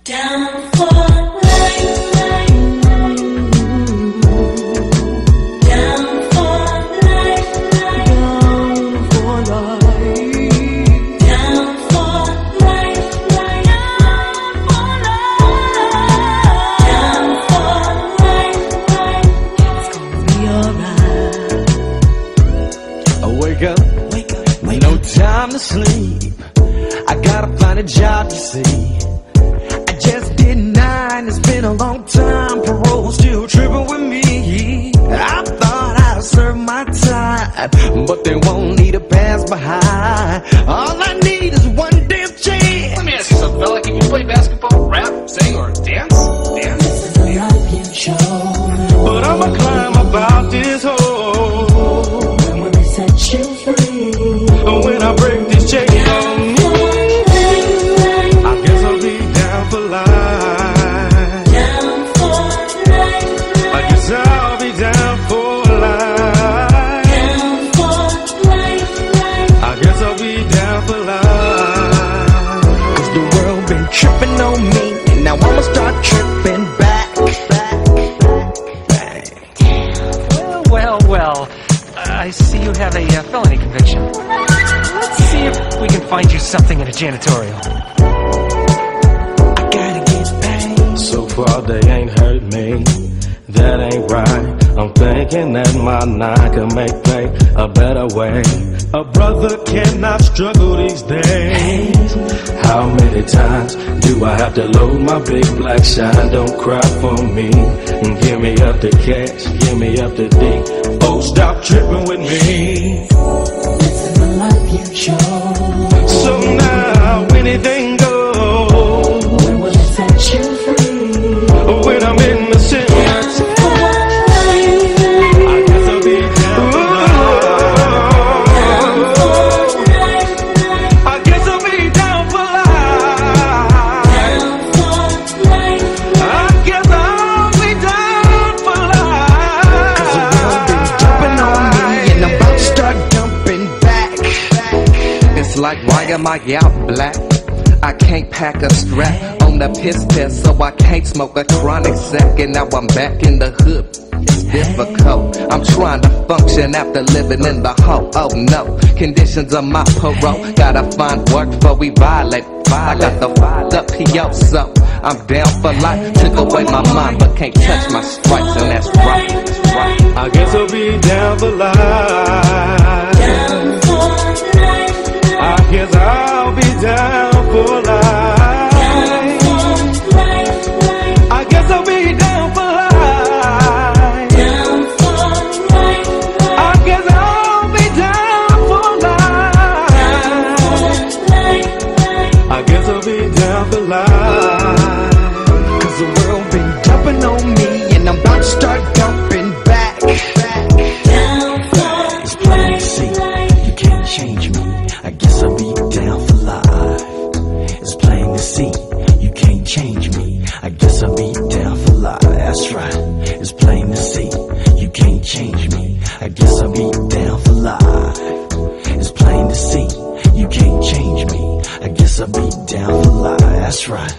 Down for life. Down for life. Down for life. Down for life. Down for life. Down for life. It's gonna be alright. I wake up, no time to sleep. I gotta find a job, you see. Just did 9, it's been a long time. Parole still tripping with me. I thought I'd serve my time, but they won't need a pass behind. All I need is one damn chance. Let me ask you something, fella. Can you play basketball, rap, sing, or dance? Dance? This is a life you chose. But I'ma climb about this hole. When will it set you free? When I break this chain on me, I guess I'll be down for life. Down for life. I guess I'll be down for life. Down for life. I guess I'll be down for life. 'Cause the world been tripping on me, and now I'ma start tripping back. Well, I see you have a felony conviction. Let's see if we can find you something in a janitorial. I gotta get paid. So far they ain't hurt me. That ain't right. I'm thinking that my 9 can make pay a better way. A brother cannot struggle these days. How many times do I have to load my big black shine? Don't cry for me. Give me up the cash, give me up the D. Oh, stop tripping with me. This is the life you chose. So now anything goes. When will it set you free? When I'm in the center, I guess I'll be down for life. I guess I'll be down for life. I guess I'll be down for life. 'Cause the world been jumping on me, and I'm about to start dumping back. It's like, why am I out black? I can't pack a strap on the piss test, so I can't smoke a chronic sack. And now I'm back in the hood. It's difficult. I'm trying to function after living in the hole. Oh no, conditions of my parole. Gotta find work before we violate. I got the fired up PO, so I'm down for life. Took away my mind, but can't touch my stripes, and that's right. That's right. I guess I'll be down for life. Down for life. I guess I'll be down for life. I guess I'll be down for life. Down for life. I guess I'll be down for life. I guess I'll be down for life. 'Cause the world been dumping on me, and I'm about to start dumping back. Down for It's plain to see, you can't change me. I guess I'll be down for life. It's plain to see, you can't change me. I guess I'll be down for life. That's right. It's plain to see, you can't change me. I guess I'll be down for life. It's plain to see, you can't change me. I guess I'll be down for life. That's right.